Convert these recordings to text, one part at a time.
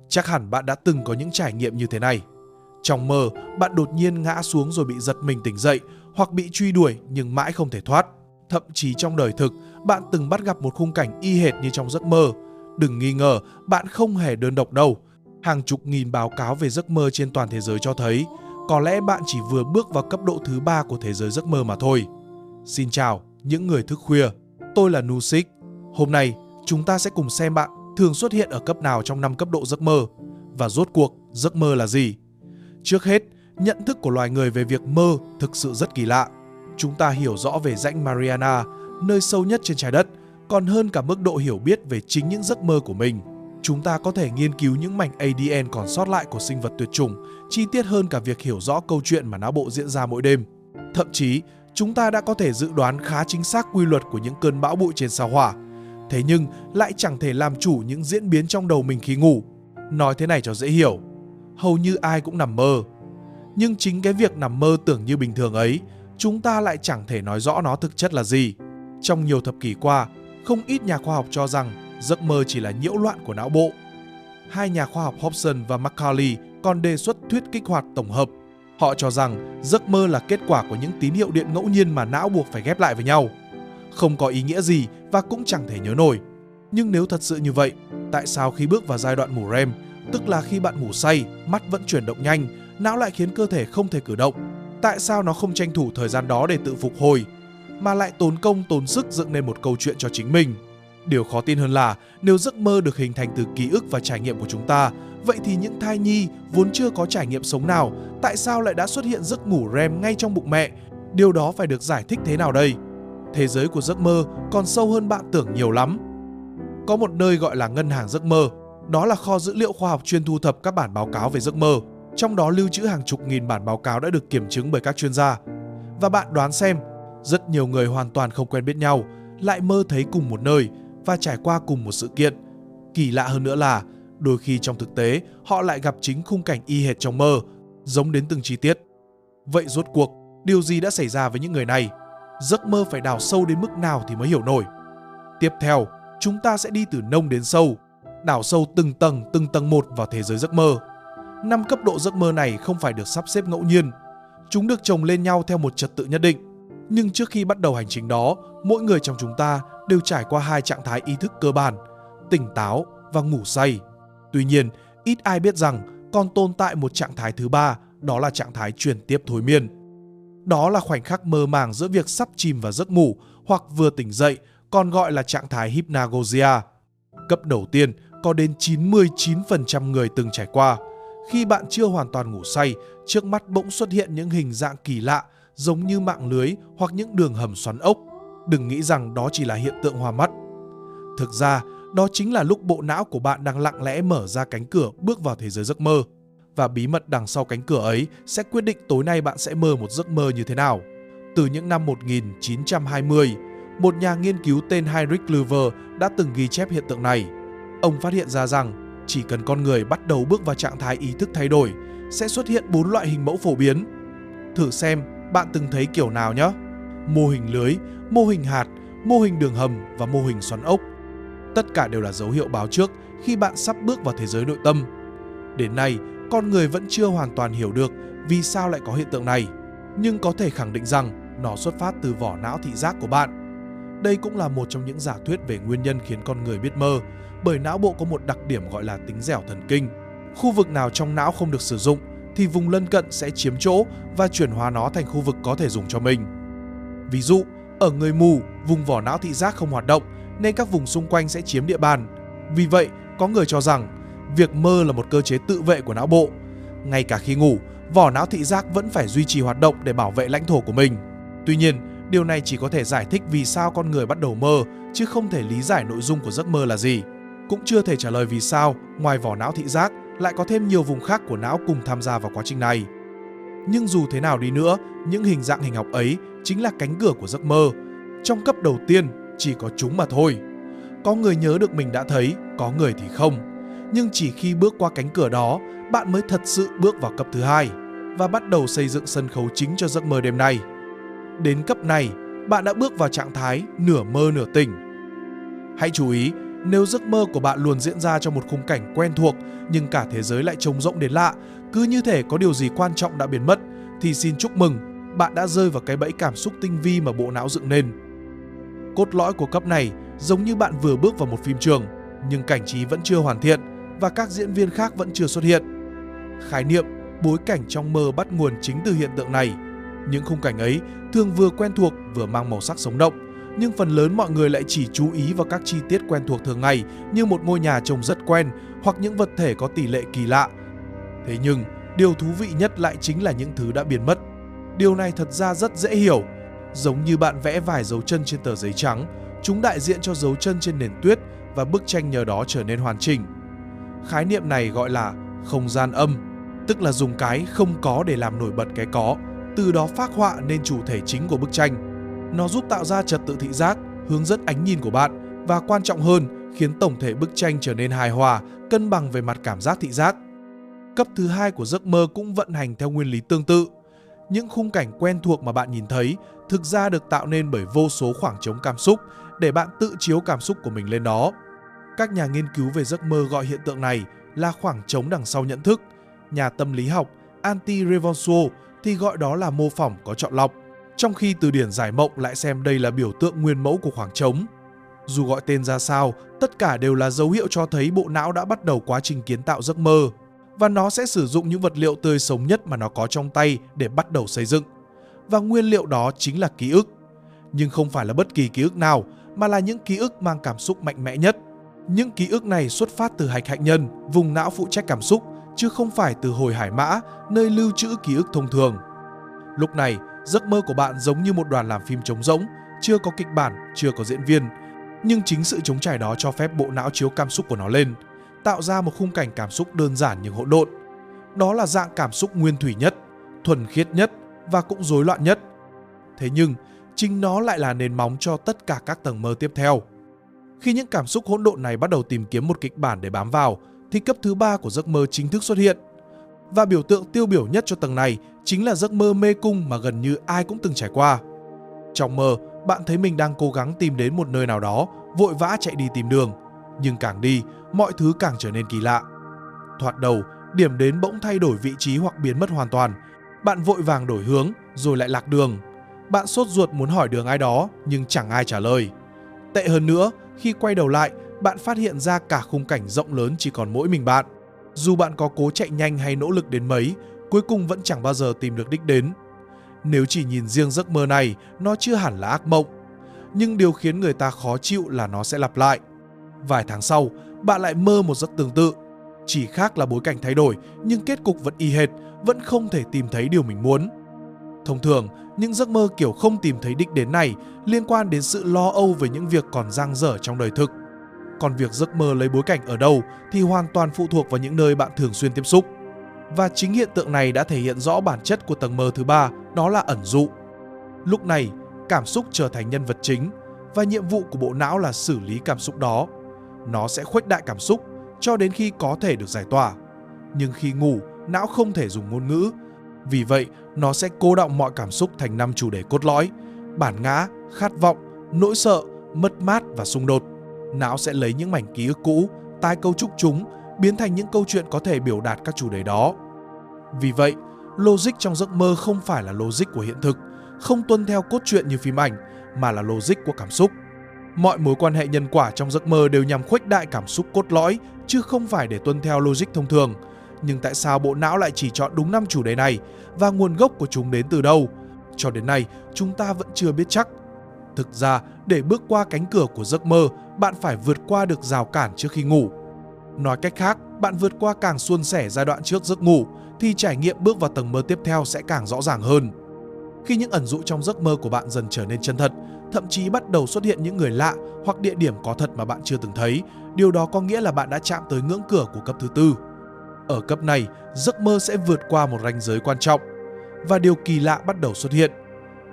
Chắc hẳn bạn đã từng có những trải nghiệm như thế này. Trong mơ, bạn đột nhiên ngã xuống rồi bị giật mình tỉnh dậy, hoặc bị truy đuổi nhưng mãi không thể thoát. Thậm chí trong đời thực, bạn từng bắt gặp một khung cảnh y hệt như trong giấc mơ. Đừng nghi ngờ, bạn không hề đơn độc đâu. Hàng chục nghìn báo cáo về giấc mơ trên toàn thế giới cho thấy có lẽ bạn chỉ vừa bước vào cấp độ thứ 3 của thế giới giấc mơ mà thôi. Xin chào những người thức khuya, tôi là Nusik. Hôm nay chúng ta sẽ cùng xem bạn thường xuất hiện ở cấp nào trong 5 cấp độ giấc mơ, và rốt cuộc giấc mơ là gì. Trước hết, nhận thức của loài người về việc mơ thực sự rất kỳ lạ. Chúng ta hiểu rõ về rãnh Mariana, nơi sâu nhất trên trái đất, còn hơn cả mức độ hiểu biết về chính những giấc mơ của mình. Chúng ta có thể nghiên cứu những mảnh ADN còn sót lại của sinh vật tuyệt chủng, chi tiết hơn cả việc hiểu rõ câu chuyện mà não bộ diễn ra mỗi đêm. Thậm chí, chúng ta đã có thể dự đoán khá chính xác quy luật của những cơn bão bụi trên sao Hỏa. Thế nhưng lại chẳng thể làm chủ những diễn biến trong đầu mình khi ngủ. Nói thế này cho dễ hiểu, hầu như ai cũng nằm mơ. Nhưng chính cái việc nằm mơ tưởng như bình thường ấy, chúng ta lại chẳng thể nói rõ nó thực chất là gì. Trong nhiều thập kỷ qua, không ít nhà khoa học cho rằng giấc mơ chỉ là nhiễu loạn của não bộ. Hai nhà khoa học Hobson và Macaulay còn đề xuất thuyết kích hoạt tổng hợp. Họ cho rằng giấc mơ là kết quả của những tín hiệu điện ngẫu nhiên mà não buộc phải ghép lại với nhau. Không có ý nghĩa gì và cũng chẳng thể nhớ nổi. Nhưng nếu thật sự như vậy, tại sao khi bước vào giai đoạn ngủ REM, tức là khi bạn ngủ say, mắt vẫn chuyển động nhanh, não lại khiến cơ thể không thể cử động? Tại sao nó không tranh thủ thời gian đó để tự phục hồi, mà lại tốn công tốn sức dựng nên một câu chuyện cho chính mình? Điều khó tin hơn là nếu giấc mơ được hình thành từ ký ức và trải nghiệm của chúng ta, vậy thì những thai nhi vốn chưa có trải nghiệm sống nào, tại sao lại đã xuất hiện giấc ngủ REM ngay trong bụng mẹ? Điều đó phải được giải thích thế nào đây? Thế giới của giấc mơ còn sâu hơn bạn tưởng nhiều lắm. Có một nơi gọi là ngân hàng giấc mơ. Đó là kho dữ liệu khoa học chuyên thu thập các bản báo cáo về giấc mơ. Trong đó lưu trữ hàng chục nghìn bản báo cáo đã được kiểm chứng bởi các chuyên gia. Và bạn đoán xem, rất nhiều người hoàn toàn không quen biết nhau lại mơ thấy cùng một nơi và trải qua cùng một sự kiện. Kỳ lạ hơn nữa là đôi khi trong thực tế họ lại gặp chính khung cảnh y hệt trong mơ, giống đến từng chi tiết. Vậy rốt cuộc điều gì đã xảy ra với những người này? Giấc mơ phải đào sâu đến mức nào thì mới hiểu nổi? Tiếp theo, chúng ta sẽ đi từ nông đến sâu, đào sâu từng tầng một vào thế giới giấc mơ. 5 cấp độ giấc mơ này không phải được sắp xếp ngẫu nhiên. Chúng được chồng lên nhau theo một trật tự nhất định. Nhưng trước khi bắt đầu hành trình đó, mỗi người trong chúng ta đều trải qua 2 trạng thái ý thức cơ bản, tỉnh táo và ngủ say. Tuy nhiên, ít ai biết rằng còn tồn tại một trạng thái thứ 3, đó là trạng thái chuyển tiếp thôi miên. Đó là khoảnh khắc mơ màng giữa việc sắp chìm vào giấc ngủ hoặc vừa tỉnh dậy, còn gọi là trạng thái hypnagogia. Cấp đầu tiên có đến 99% người từng trải qua. Khi bạn chưa hoàn toàn ngủ say, trước mắt bỗng xuất hiện những hình dạng kỳ lạ giống như mạng lưới hoặc những đường hầm xoắn ốc. Đừng nghĩ rằng đó chỉ là hiện tượng hoa mắt. Thực ra, đó chính là lúc bộ não của bạn đang lặng lẽ mở ra cánh cửa bước vào thế giới giấc mơ. Và bí mật đằng sau cánh cửa ấy sẽ quyết định tối nay bạn sẽ mơ một giấc mơ như thế nào. Từ những năm 1920, một nhà nghiên cứu tên Heinrich Löwer đã từng ghi chép hiện tượng này. Ông phát hiện ra rằng chỉ cần con người bắt đầu bước vào trạng thái ý thức thay đổi, sẽ xuất hiện 4 loại hình mẫu phổ biến. Thử xem bạn từng thấy kiểu nào nhé. Mô hình lưới, mô hình hạt, mô hình đường hầm và mô hình xoắn ốc. Tất cả đều là dấu hiệu báo trước khi bạn sắp bước vào thế giới nội tâm. Đến nay, con người vẫn chưa hoàn toàn hiểu được vì sao lại có hiện tượng này, nhưng có thể khẳng định rằng nó xuất phát từ vỏ não thị giác của bạn. Đây cũng là một trong những giả thuyết về nguyên nhân khiến con người biết mơ, bởi não bộ có một đặc điểm gọi là tính dẻo thần kinh. Khu vực nào trong não không được sử dụng thì vùng lân cận sẽ chiếm chỗ và chuyển hóa nó thành khu vực có thể dùng cho mình. Ví dụ, ở người mù, vùng vỏ não thị giác không hoạt động nên các vùng xung quanh sẽ chiếm địa bàn. Vì vậy, có người cho rằng việc mơ là một cơ chế tự vệ của não bộ. Ngay cả khi ngủ, vỏ não thị giác vẫn phải duy trì hoạt động để bảo vệ lãnh thổ của mình. Tuy nhiên, điều này chỉ có thể giải thích vì sao con người bắt đầu mơ, chứ không thể lý giải nội dung của giấc mơ là gì. Cũng chưa thể trả lời vì sao, ngoài vỏ não thị giác, lại có thêm nhiều vùng khác của não cùng tham gia vào quá trình này. Nhưng dù thế nào đi nữa, những hình dạng hình học ấy chính là cánh cửa của giấc mơ. Trong cấp đầu tiên, chỉ có chúng mà thôi. Có người nhớ được mình đã thấy, có người thì không. Nhưng chỉ khi bước qua cánh cửa đó, bạn mới thật sự bước vào cấp thứ 2 và bắt đầu xây dựng sân khấu chính cho giấc mơ đêm nay. Đến cấp này, bạn đã bước vào trạng thái nửa mơ nửa tỉnh. Hãy chú ý, Nếu giấc mơ của bạn luôn diễn ra trong một khung cảnh quen thuộc nhưng cả thế giới lại trống rỗng đến lạ, cứ như thể có điều gì quan trọng đã biến mất, thì xin chúc mừng, bạn đã rơi vào cái bẫy cảm xúc tinh vi mà bộ não dựng nên. Cốt lõi của cấp này giống như bạn vừa bước vào một phim trường, nhưng cảnh trí vẫn chưa hoàn thiện và các diễn viên khác vẫn chưa xuất hiện. Khái niệm bối cảnh trong mơ bắt nguồn chính từ hiện tượng này. Những khung cảnh ấy thường vừa quen thuộc vừa mang màu sắc sống động, nhưng phần lớn mọi người lại chỉ chú ý vào các chi tiết quen thuộc thường ngày như một ngôi nhà trông rất quen hoặc những vật thể có tỷ lệ kỳ lạ. Thế nhưng, điều thú vị nhất lại chính là những thứ đã biến mất. Điều này thật ra rất dễ hiểu. Giống như bạn vẽ vài dấu chân trên tờ giấy trắng, chúng đại diện cho dấu chân trên nền tuyết và bức tranh nhờ đó trở nên hoàn chỉnh. Khái niệm này gọi là không gian âm, tức là dùng cái không có để làm nổi bật cái có, từ đó phác họa nên chủ thể chính của bức tranh. Nó giúp tạo ra trật tự thị giác, hướng dẫn ánh nhìn của bạn và quan trọng hơn, khiến tổng thể bức tranh trở nên hài hòa, cân bằng về mặt cảm giác thị giác. Cấp thứ hai của giấc mơ cũng vận hành theo nguyên lý tương tự. Những khung cảnh quen thuộc mà bạn nhìn thấy thực ra được tạo nên bởi vô số khoảng trống cảm xúc để bạn tự chiếu cảm xúc của mình lên đó. Các nhà nghiên cứu về giấc mơ gọi hiện tượng này là khoảng trống đằng sau nhận thức. Nhà tâm lý học Antti Revonsuo thì gọi đó là mô phỏng có chọn lọc, trong khi từ điển giải mộng lại xem đây là biểu tượng nguyên mẫu của khoảng trống. Dù gọi tên ra sao, tất cả đều là dấu hiệu cho thấy bộ não đã bắt đầu quá trình kiến tạo giấc mơ, và nó sẽ sử dụng những vật liệu tươi sống nhất mà nó có trong tay để bắt đầu xây dựng. Và nguyên liệu đó chính là ký ức. Nhưng không phải là bất kỳ ký ức nào, mà là những ký ức mang cảm xúc mạnh mẽ nhất. Những ký ức này xuất phát từ hạch hạnh nhân, vùng não phụ trách cảm xúc, chứ không phải từ hồi hải mã, nơi lưu trữ ký ức thông thường. Lúc này, giấc mơ của bạn giống như một đoàn làm phim trống rỗng, chưa có kịch bản, chưa có diễn viên. Nhưng chính sự trống trải đó cho phép bộ não chiếu cảm xúc của nó lên, tạo ra một khung cảnh cảm xúc đơn giản nhưng hỗn độn. Đó là dạng cảm xúc nguyên thủy nhất, thuần khiết nhất và cũng rối loạn nhất. Thế nhưng, chính nó lại là nền móng cho tất cả các tầng mơ tiếp theo. Khi những cảm xúc hỗn độn này bắt đầu tìm kiếm một kịch bản để bám vào, thì cấp thứ ba của giấc mơ chính thức xuất hiện. Và biểu tượng tiêu biểu nhất cho tầng này chính là giấc mơ mê cung mà gần như ai cũng từng trải qua. Trong mơ, bạn thấy mình đang cố gắng tìm đến một nơi nào đó, vội vã chạy đi tìm đường. Nhưng càng đi, mọi thứ càng trở nên kỳ lạ. Thoạt đầu, điểm đến bỗng thay đổi vị trí hoặc biến mất hoàn toàn. Bạn vội vàng đổi hướng, rồi lại lạc đường. Bạn sốt ruột muốn hỏi đường ai đó, nhưng chẳng ai trả lời. Tệ hơn nữa, khi quay đầu lại, bạn phát hiện ra cả khung cảnh rộng lớn chỉ còn mỗi mình bạn. Dù bạn có cố chạy nhanh hay nỗ lực đến mấy, cuối cùng vẫn chẳng bao giờ tìm được đích đến. Nếu chỉ nhìn riêng giấc mơ này, nó chưa hẳn là ác mộng. Nhưng điều khiến người ta khó chịu là nó sẽ lặp lại. Vài tháng sau, bạn lại mơ một giấc tương tự. Chỉ khác là bối cảnh thay đổi, nhưng kết cục vẫn y hệt, vẫn không thể tìm thấy điều mình muốn. Thông thường, những giấc mơ kiểu không tìm thấy đích đến này liên quan đến sự lo âu về những việc còn dang dở trong đời thực. Còn việc giấc mơ lấy bối cảnh ở đâu thì hoàn toàn phụ thuộc vào những nơi bạn thường xuyên tiếp xúc. Và chính hiện tượng này đã thể hiện rõ bản chất của tầng mơ thứ ba, đó là ẩn dụ. Lúc này, cảm xúc trở thành nhân vật chính, và nhiệm vụ của bộ não là xử lý cảm xúc đó. Nó sẽ khuếch đại cảm xúc cho đến khi có thể được giải tỏa. Nhưng khi ngủ, não không thể dùng ngôn ngữ. Vì vậy, nó sẽ cô đọng mọi cảm xúc thành 5 chủ đề cốt lõi: bản ngã, khát vọng, nỗi sợ, mất mát và xung đột. Não sẽ lấy những mảnh ký ức cũ, tái cấu trúc chúng, biến thành những câu chuyện có thể biểu đạt các chủ đề đó. Vì vậy, logic trong giấc mơ không phải là logic của hiện thực, không tuân theo cốt truyện như phim ảnh, mà là logic của cảm xúc. Mọi mối quan hệ nhân quả trong giấc mơ đều nhằm khuếch đại cảm xúc cốt lõi, chứ không phải để tuân theo logic thông thường. Nhưng tại sao bộ não lại chỉ chọn đúng 5 chủ đề này, và nguồn gốc của chúng đến từ đâu? Cho đến nay, chúng ta vẫn chưa biết chắc. Thực ra, để bước qua cánh cửa của giấc mơ, bạn phải vượt qua được rào cản trước khi ngủ. Nói cách khác, bạn vượt qua càng suôn sẻ giai đoạn trước giấc ngủ, thì trải nghiệm bước vào tầng mơ tiếp theo sẽ càng rõ ràng hơn. Khi những ẩn dụ trong giấc mơ của bạn dần trở nên chân thật, thậm chí bắt đầu xuất hiện những người lạ hoặc địa điểm có thật mà bạn chưa từng thấy, điều đó có nghĩa là bạn đã chạm tới ngưỡng cửa của cấp thứ tư. Ở cấp này, giấc mơ sẽ vượt qua một ranh giới quan trọng, và điều kỳ lạ bắt đầu xuất hiện.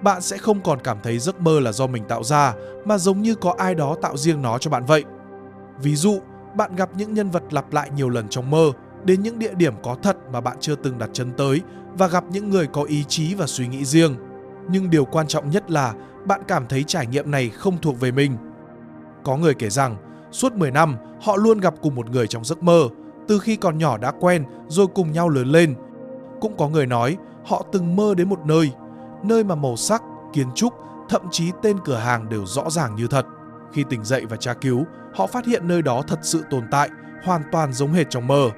Bạn sẽ không còn cảm thấy giấc mơ là do mình tạo ra, mà giống như có ai đó tạo riêng nó cho bạn vậy. Ví dụ, bạn gặp những nhân vật lặp lại nhiều lần trong mơ, đến những địa điểm có thật mà bạn chưa từng đặt chân tới, và gặp những người có ý chí và suy nghĩ riêng. Nhưng điều quan trọng nhất là bạn cảm thấy trải nghiệm này không thuộc về mình. Có người kể rằng, Suốt 10 năm, họ luôn gặp cùng một người trong giấc mơ, từ khi còn nhỏ đã quen rồi cùng nhau lớn lên. Cũng có người nói họ từng mơ đến một nơi mà màu sắc, kiến trúc, thậm chí tên cửa hàng đều rõ ràng như thật. Khi tỉnh dậy và tra cứu, họ phát hiện nơi đó thật sự tồn tại, hoàn toàn giống hệt trong mơ.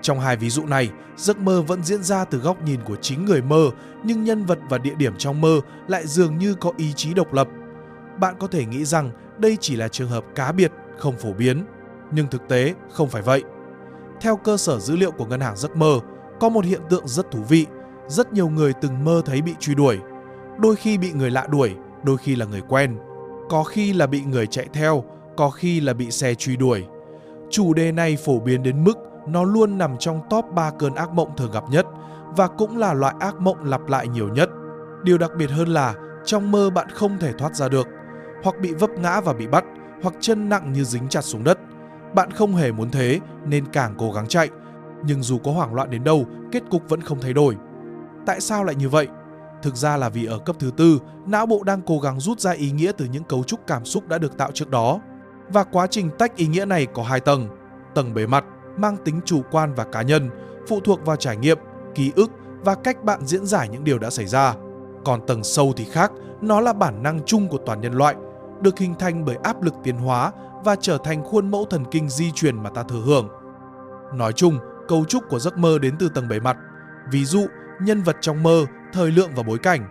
Trong hai ví dụ này, giấc mơ vẫn diễn ra từ góc nhìn của chính người mơ, nhưng nhân vật và địa điểm trong mơ lại dường như có ý chí độc lập. Bạn có thể nghĩ rằng đây chỉ là trường hợp cá biệt, không phổ biến, nhưng thực tế không phải vậy. Theo cơ sở dữ liệu của ngân hàng giấc mơ, có một hiện tượng rất thú vị. Rất nhiều người từng mơ thấy bị truy đuổi. Đôi khi bị người lạ đuổi, đôi khi là người quen. Có khi là bị người chạy theo, có khi là bị xe truy đuổi. Chủ đề này phổ biến đến mức nó luôn nằm trong top 3 cơn ác mộng thường gặp nhất và cũng là loại ác mộng lặp lại nhiều nhất. Điều đặc biệt hơn là trong mơ bạn không thể thoát ra được, hoặc bị vấp ngã và bị bắt, hoặc chân nặng như dính chặt xuống đất. Bạn không hề muốn thế nên càng cố gắng chạy, nhưng dù có hoảng loạn đến đâu, kết cục vẫn không thay đổi. Tại sao lại như vậy? Thực ra là vì ở cấp thứ tư, não bộ đang cố gắng rút ra ý nghĩa từ những cấu trúc cảm xúc đã được tạo trước đó. Và quá trình tách ý nghĩa này có 2 tầng. Tầng bề mặt mang tính chủ quan và cá nhân, phụ thuộc vào trải nghiệm, ký ức và cách bạn diễn giải những điều đã xảy ra. Còn tầng sâu thì khác, nó là bản năng chung của toàn nhân loại, được hình thành bởi áp lực tiến hóa và trở thành khuôn mẫu thần kinh di truyền mà ta thừa hưởng. Nói chung, cấu trúc của giấc mơ đến từ tầng bề mặt, ví dụ nhân vật trong mơ, thời lượng và bối cảnh.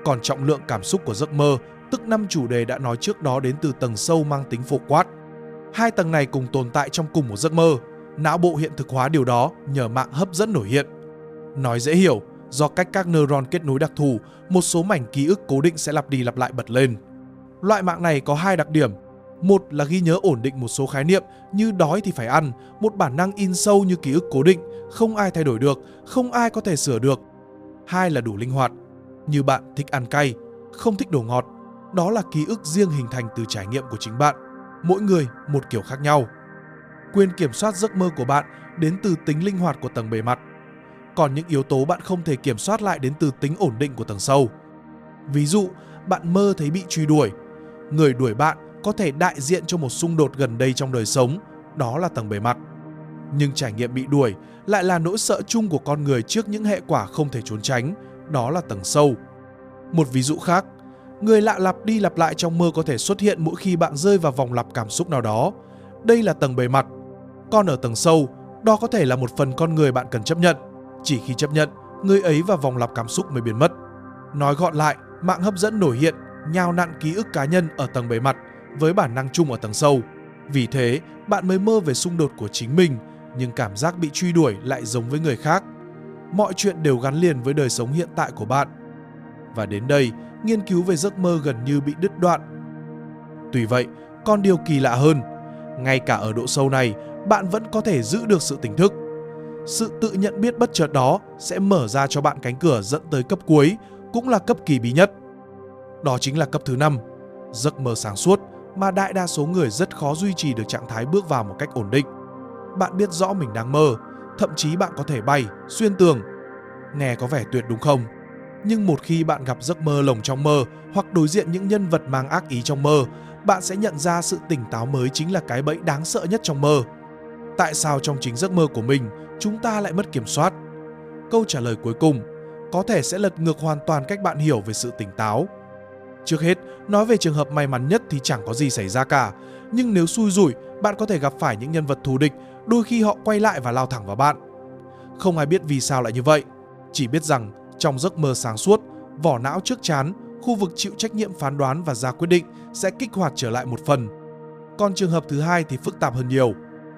Còn trọng lượng cảm xúc của giấc mơ, tức 5 chủ đề đã nói trước đó, đến từ tầng sâu mang tính phổ quát. 2 tầng này cùng tồn tại trong cùng một giấc mơ. Não bộ hiện thực hóa điều đó nhờ mạng hấp dẫn nổi hiện. Nói dễ hiểu, do cách các neuron kết nối đặc thù, một số mảnh ký ức cố định sẽ lặp đi lặp lại bật lên. Loại mạng này có 2 đặc điểm. Một là ghi nhớ ổn định một số khái niệm như đói thì phải ăn, một bản năng in sâu như ký ức cố định, không ai thay đổi được, không ai có thể sửa được. 2 là đủ linh hoạt, như bạn thích ăn cay, không thích đồ ngọt. Đó là ký ức riêng hình thành từ trải nghiệm của chính bạn, mỗi người một kiểu khác nhau. Quyền kiểm soát giấc mơ của bạn đến từ tính linh hoạt của tầng bề mặt. Còn những yếu tố bạn không thể kiểm soát lại đến từ tính ổn định của tầng sâu. Ví dụ, bạn mơ thấy bị truy đuổi. Người đuổi bạn có thể đại diện cho một xung đột gần đây trong đời sống, đó là tầng bề mặt. Nhưng trải nghiệm bị đuổi lại là nỗi sợ chung của con người trước những hệ quả không thể trốn tránh, đó là tầng sâu. Một ví dụ khác, người lạ lặp đi lặp lại trong mơ có thể xuất hiện mỗi khi bạn rơi vào vòng lặp cảm xúc nào đó. Đây là tầng bề mặt. Còn ở tầng sâu, đó có thể là một phần con người bạn cần chấp nhận. Chỉ khi chấp nhận, người ấy và vòng lặp cảm xúc mới biến mất. Nói gọn lại, mạng hấp dẫn nổi hiện, nhào nặn ký ức cá nhân ở tầng bề mặt với bản năng chung ở tầng sâu. Vì thế, bạn mới mơ về xung đột của chính mình, nhưng cảm giác bị truy đuổi lại giống với người khác. Mọi chuyện đều gắn liền với đời sống hiện tại của bạn. Và đến đây, nghiên cứu về giấc mơ gần như bị đứt đoạn. Tuy vậy, còn điều kỳ lạ hơn, ngay cả ở độ sâu này, bạn vẫn có thể giữ được sự tỉnh thức. Sự tự nhận biết bất chợt đó sẽ mở ra cho bạn cánh cửa dẫn tới cấp cuối, cũng là cấp kỳ bí nhất. Đó chính là cấp thứ 5, giấc mơ sáng suốt, mà đại đa số người rất khó duy trì được trạng thái bước vào một cách ổn định. Bạn biết rõ mình đang mơ, thậm chí bạn có thể bay, xuyên tường. Nghe có vẻ tuyệt đúng không? Nhưng một khi bạn gặp giấc mơ lồng trong mơ hoặc đối diện những nhân vật mang ác ý trong mơ, bạn sẽ nhận ra sự tỉnh táo mới chính là cái bẫy đáng sợ nhất trong mơ. Tại sao trong chính giấc mơ của mình, chúng ta lại mất kiểm soát? Câu trả lời cuối cùng có thể sẽ lật ngược hoàn toàn cách bạn hiểu về sự tỉnh táo. Trước hết, nói về trường hợp may mắn nhất thì chẳng có gì xảy ra cả. Nhưng nếu xui rủi, bạn có thể gặp phải những nhân vật thù địch, đôi khi họ quay lại và lao thẳng vào bạn. Không ai biết vì sao lại như vậy, chỉ biết rằng trong giấc mơ sáng suốt, vỏ não trước trán, khu vực chịu trách nhiệm phán đoán và ra quyết định sẽ kích hoạt trở lại một phần. Còn trường hợp thứ hai thì phức tạp hơn nhiều.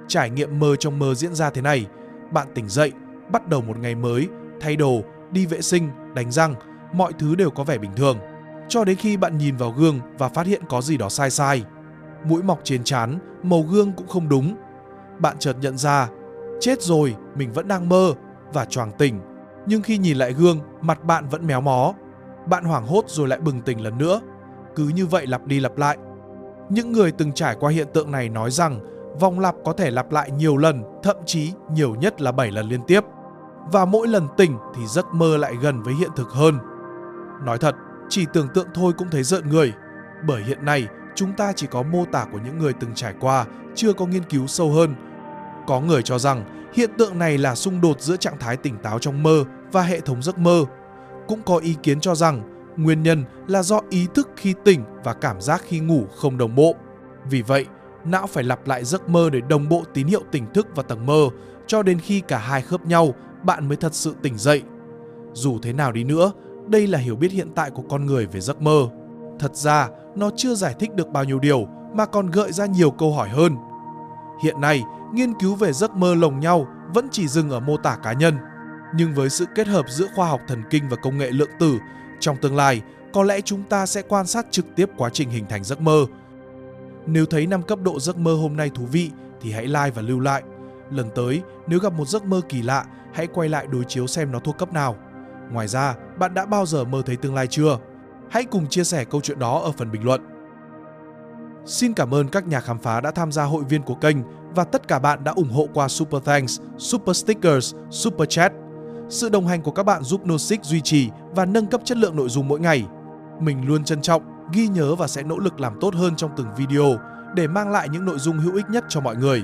Trải nghiệm mơ trong mơ diễn ra thế này: bạn tỉnh dậy, bắt đầu một ngày mới, thay đồ, đi vệ sinh, đánh răng, mọi thứ đều có vẻ bình thường. Cho đến khi bạn nhìn vào gương và phát hiện có gì đó sai sai. Mũi mọc trên trán, màu gương cũng không đúng. Bạn chợt nhận ra, chết rồi, mình vẫn đang mơ, và choàng tỉnh. Nhưng khi nhìn lại gương, mặt bạn vẫn méo mó. Bạn hoảng hốt rồi lại bừng tỉnh lần nữa. Cứ như vậy lặp đi lặp lại. Những người từng trải qua hiện tượng này nói rằng vòng lặp có thể lặp lại nhiều lần, thậm chí nhiều nhất là 7 lần liên tiếp. Và mỗi lần tỉnh thì giấc mơ lại gần với hiện thực hơn. Nói thật, chỉ tưởng tượng thôi cũng thấy rợn người. Bởi hiện nay, chúng ta chỉ có mô tả của những người từng trải qua, chưa có nghiên cứu sâu hơn. Có người cho rằng hiện tượng này là xung đột giữa trạng thái tỉnh táo trong mơ và hệ thống giấc mơ. Cũng có ý kiến cho rằng nguyên nhân là do ý thức khi tỉnh và cảm giác khi ngủ không đồng bộ. Vì vậy, não phải lặp lại giấc mơ để đồng bộ tín hiệu tỉnh thức và tầng mơ, cho đến khi cả hai khớp nhau, bạn mới thật sự tỉnh dậy. Dù thế nào đi nữa, đây là hiểu biết hiện tại của con người về giấc mơ. Thật ra, nó chưa giải thích được bao nhiêu điều mà còn gợi ra nhiều câu hỏi hơn. Hiện nay, nghiên cứu về giấc mơ lồng nhau vẫn chỉ dừng ở mô tả cá nhân. Nhưng với sự kết hợp giữa khoa học thần kinh và công nghệ lượng tử, trong tương lai, có lẽ chúng ta sẽ quan sát trực tiếp quá trình hình thành giấc mơ. Nếu thấy 5 cấp độ giấc mơ hôm nay thú vị thì hãy like và lưu lại. Lần tới, nếu gặp một giấc mơ kỳ lạ, hãy quay lại đối chiếu xem nó thuộc cấp nào. Ngoài ra, bạn đã bao giờ mơ thấy tương lai chưa? Hãy cùng chia sẻ câu chuyện đó ở phần bình luận. Xin cảm ơn các nhà khám phá đã tham gia hội viên của kênh và tất cả bạn đã ủng hộ qua Super Thanks, Super Stickers, Super Chat. Sự đồng hành của các bạn giúp Nozick duy trì và nâng cấp chất lượng nội dung mỗi ngày. Mình luôn trân trọng, ghi nhớ và sẽ nỗ lực làm tốt hơn trong từng video để mang lại những nội dung hữu ích nhất cho mọi người.